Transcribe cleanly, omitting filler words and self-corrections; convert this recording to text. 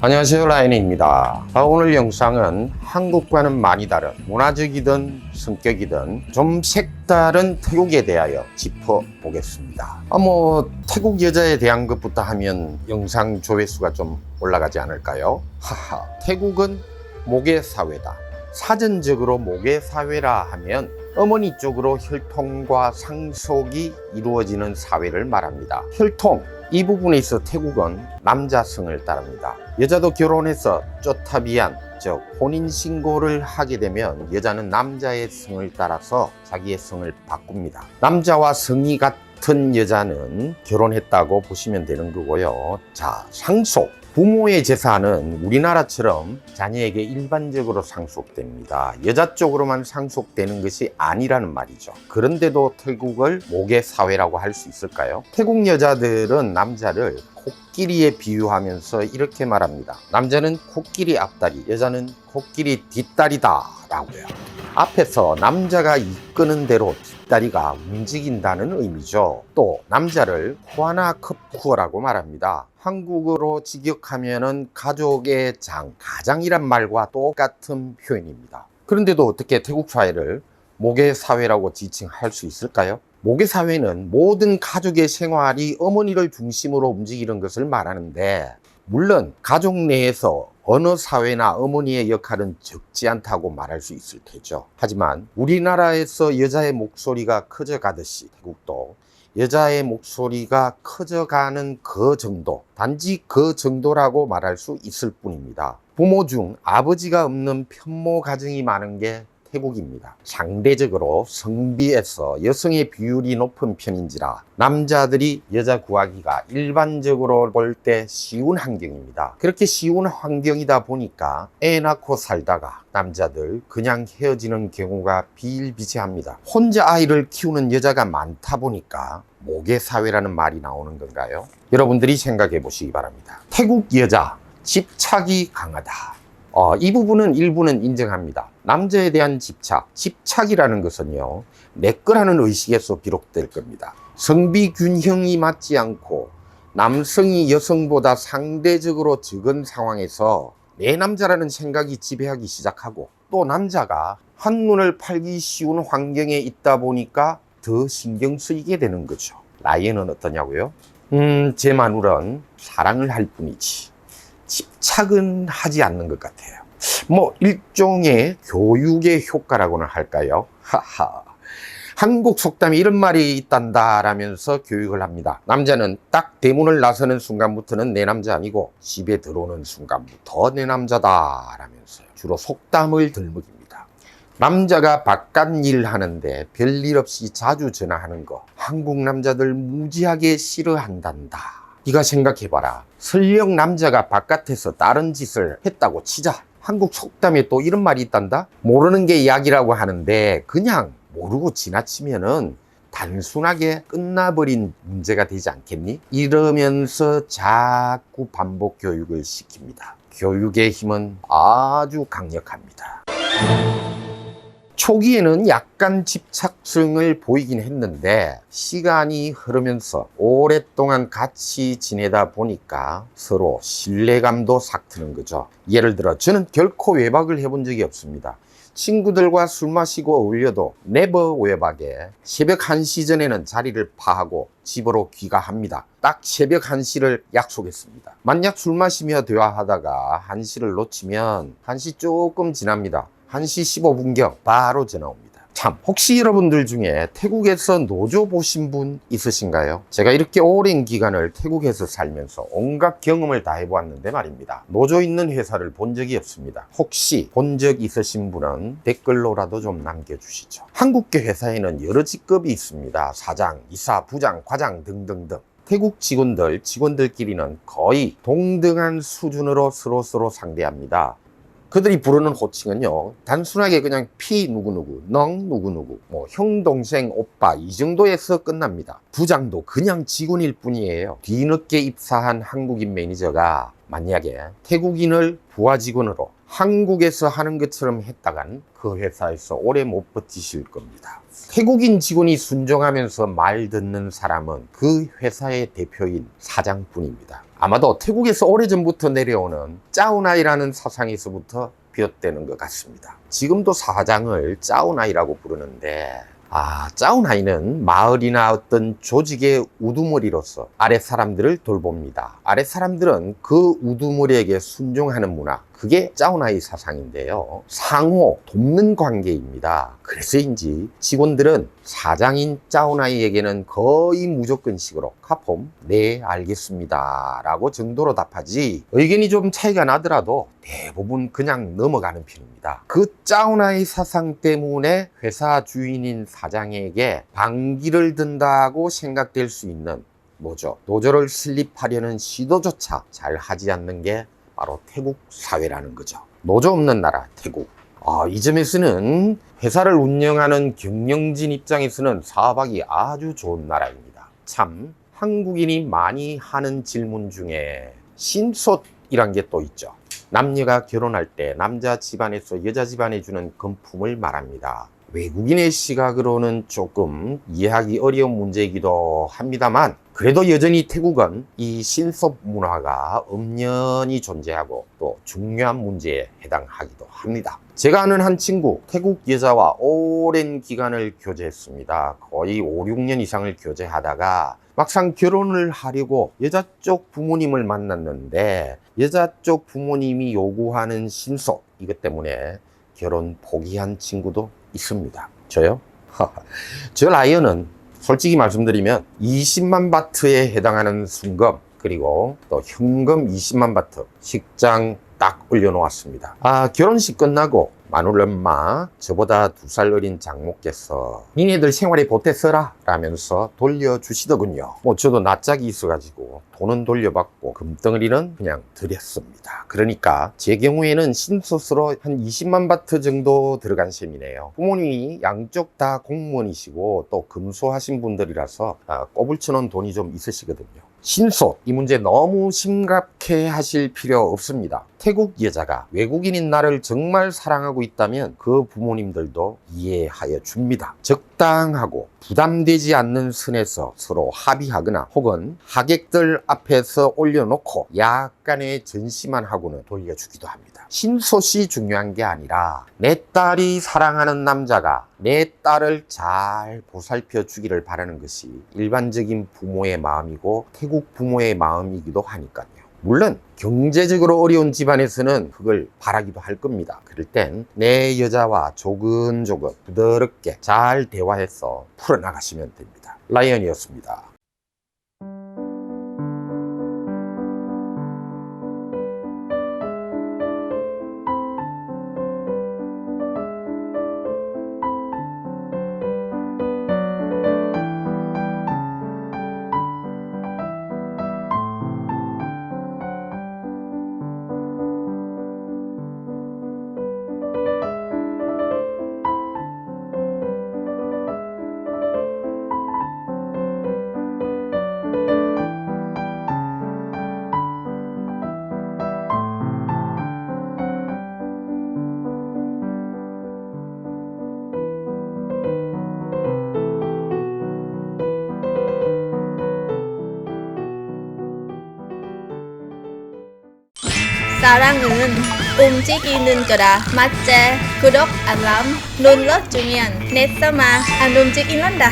안녕하세요, 라이언입니다. 오늘 영상은 한국과는 많이 다른 문화적이든 성격이든 좀 색다른 태국에 대하여 짚어보겠습니다. 태국 여자에 대한 것부터 하면 영상 조회수가 좀 올라가지 않을까요? 하하, 태국은 모계 사회다. 사전적으로 모계 사회라 하면 어머니 쪽으로 혈통과 상속이 이루어지는 사회를 말합니다. 혈통, 이 부분에 있어 태국은 남자 성을 따릅니다. 여자도 결혼해서 쪼타비안, 즉 혼인신고를 하게 되면 여자는 남자의 성을 따라서 자기의 성을 바꿉니다. 남자와 성이 같은 여자는 결혼했다고 보시면 되는 거고요. 자, 상속. 부모의 재산은 우리나라처럼 자녀에게 일반적으로 상속됩니다. 여자 쪽으로만 상속되는 것이 아니라는 말이죠. 그런데도 태국을 모계 사회라고 할 수 있을까요? 태국 여자들은 남자를 코끼리에 비유하면서 이렇게 말합니다. 남자는 코끼리 앞다리, 여자는 코끼리 뒷다리다 라고요. 앞에서 남자가 이끄는 대로 뒷다리가 움직인다는 의미죠. 또 남자를 후아나 컵쿠어라고 말합니다. 한국어로 직역하면은 가족의 장, 가장이란 말과 똑같은 표현입니다. 그런데도 어떻게 태국 사회를 모계 사회라고 지칭할 수 있을까요? 모계 사회는 모든 가족의 생활이 어머니를 중심으로 움직이는 것을 말하는데, 물론 가족 내에서 어느 사회나 어머니의 역할은 적지 않다고 말할 수 있을 테죠. 하지만 우리나라에서 여자의 목소리가 커져가듯이 태국도 여자의 목소리가 커져가는 그 정도, 단지 그 정도라고 말할 수 있을 뿐입니다. 부모 중 아버지가 없는 편모 가정이 많은 게 태국입니다. 상대적으로 성비에서 여성의 비율이 높은 편인지라 남자들이 여자 구하기가 일반적으로 볼 때 쉬운 환경입니다. 그렇게 쉬운 환경이다 보니까 애 낳고 살다가 남자들 그냥 헤어지는 경우가 비일비재합니다. 혼자 아이를 키우는 여자가 많다 보니까 모계 사회라는 말이 나오는 건가요? 여러분들이 생각해 보시기 바랍니다. 태국 여자 집착이 강하다. 이 부분은 일부는 인정합니다. 남자에 대한 집착이라는 것은요, 내 거라는 의식에서 비롯될 겁니다. 성비 균형이 맞지 않고 남성이 여성보다 상대적으로 적은 상황에서 내 남자라는 생각이 지배하기 시작하고, 또 남자가 한눈을 팔기 쉬운 환경에 있다 보니까 더 신경 쓰이게 되는 거죠. 라이언은 어떠냐고요? 제 마누라는 사랑을 할 뿐이지 집착은 하지 않는 것 같아요. 일종의 교육의 효과라고는 할까요? 하하. 한국 속담에 이런 말이 있단다 라면서 교육을 합니다. 남자는 딱 대문을 나서는 순간부터는 내 남자 아니고 집에 들어오는 순간부터 내 남자다 라면서요. 주로 속담을 덜먹입니다. 남자가 바깥 일 하는데 별일 없이 자주 전화하는 거 한국 남자들 무지하게 싫어한단다. 네가 생각해봐라. 설령 남자가 바깥에서 다른 짓을 했다고 치자. 한국 속담에 또 이런 말이 있단다. 모르는 게 약이라고 하는데 그냥 모르고 지나치면은 단순하게 끝나버린 문제가 되지 않겠니? 이러면서 자꾸 반복 교육을 시킵니다. 교육의 힘은 아주 강력합니다. 초기에는 약간 집착성을 보이긴 했는데 시간이 흐르면서 오랫동안 같이 지내다 보니까 서로 신뢰감도 싹 트는 거죠. 예를 들어 저는 결코 외박을 해본 적이 없습니다. 친구들과 술 마시고 어울려도 네버 외박에 새벽 1시 전에는 자리를 파하고 집으로 귀가합니다. 딱 새벽 1시를 약속했습니다. 만약 술 마시며 대화하다가 1시를 놓치면 1시 조금 지납니다. 1시 15분경 바로 전화 옵니다. 참, 혹시 여러분들 중에 태국에서 노조 보신 분 있으신가요? 제가 이렇게 오랜 기간을 태국에서 살면서 온갖 경험을 다 해보았는데 말입니다. 노조 있는 회사를 본 적이 없습니다. 혹시 본 적 있으신 분은 댓글로라도 좀 남겨주시죠. 한국계 회사에는 여러 직급이 있습니다. 사장, 이사, 부장, 과장 등등등. 태국 직원들끼리는 거의 동등한 수준으로 서로 상대합니다. 그들이 부르는 호칭은요, 단순하게 그냥 피 누구누구, 넌 누구누구, 형, 동생, 오빠 이 정도에서 끝납니다. 부장도 그냥 직원일 뿐이에요. 뒤늦게 입사한 한국인 매니저가 만약에 태국인을 부하 직원으로 한국에서 하는 것처럼 했다간 그 회사에서 오래 못 버티실 겁니다. 태국인 직원이 순종하면서 말 듣는 사람은 그 회사의 대표인 사장뿐입니다. 아마도 태국에서 오래전부터 내려오는 짜오나이라는 사상에서부터 비롯되는 것 같습니다. 지금도 사장을 짜오나이라고 부르는데, 짜오나이는 마을이나 어떤 조직의 우두머리로서 아랫 사람들을 돌봅니다. 아랫 사람들은 그 우두머리에게 순종하는 문화, 그게 짜오나이 사상인데요. 상호 돕는 관계입니다. 그래서인지 직원들은 사장인 짜오나이에게는 거의 무조건식으로 카폼, 네 알겠습니다 라고 정도로 답하지, 의견이 좀 차이가 나더라도 대부분 그냥 넘어가는 편입니다. 그 짜오나이 사상 때문에 회사 주인인 사장에게 반기를 든다고 생각될 수 있는 노조를 설립하려는 시도조차 잘 하지 않는 게 바로 태국 사회라는 거죠. 노조 없는 나라 태국. 이 점에서는 회사를 운영하는 경영진 입장에서는 사업하기 아주 좋은 나라입니다. 참 한국인이 많이 하는 질문 중에 신솥이란 게 또 있죠. 남녀가 결혼할 때 남자 집안에서 여자 집안에 주는 금품을 말합니다. 외국인의 시각으로는 조금 이해하기 어려운 문제이기도 합니다만, 그래도 여전히 태국은 이 신섭 문화가 엄연히 존재하고 또 중요한 문제에 해당하기도 합니다. 제가 아는 한 친구, 태국 여자와 오랜 기간을 교제했습니다. 거의 5, 6년 이상을 교제하다가 막상 결혼을 하려고 여자 쪽 부모님을 만났는데, 여자 쪽 부모님이 요구하는 신속, 이것 때문에 결혼 포기한 친구도 있습니다. 저요? 저 라이언은 솔직히 말씀드리면 20만 바트에 해당하는 순금, 그리고 또 현금 20만 바트 식장 딱 올려놓았습니다. 결혼식 끝나고 마눌 엄마, 저보다 2살 어린 장모께서 니네들 생활에 보태서라 라면서 돌려주시더군요. 저도 낯짝이 있어가지고 돈은 돌려받고 금덩어리는 그냥 드렸습니다. 그러니까 제 경우에는 신솥으로 한 20만 바트 정도 들어간 셈이네요. 부모님이 양쪽 다 공무원이시고 또 금소하신 분들이라서 꼬불쳐놓은 돈이 좀 있으시거든요. 신솥, 이 문제 너무 심각해 하실 필요 없습니다. 태국 여자가 외국인인 나를 정말 사랑하고 있다면 그 부모님들도 이해하여 줍니다. 적당하고 부담되지 않는 선에서 서로 합의하거나 혹은 하객들 앞에서 올려놓고 약간의 전시만 하고는 돌려주기도 합니다. 신솥이 중요한 게 아니라 내 딸이 사랑하는 남자가 내 딸을 잘 보살펴 주기를 바라는 것이 일반적인 부모의 마음이고 태국 부모의 마음이기도 하니까요. 물론 경제적으로 어려운 집안에서는 그걸 바라기도 할 겁니다. 그럴 땐 내 여자와 조근조근 부드럽게 잘 대화해서 풀어나가시면 됩니다. 라이언이었습니다. 사랑은 움직이는 거다. 맞지? 구독, 알람 눌러주면 내 삶아 안 움직이는다.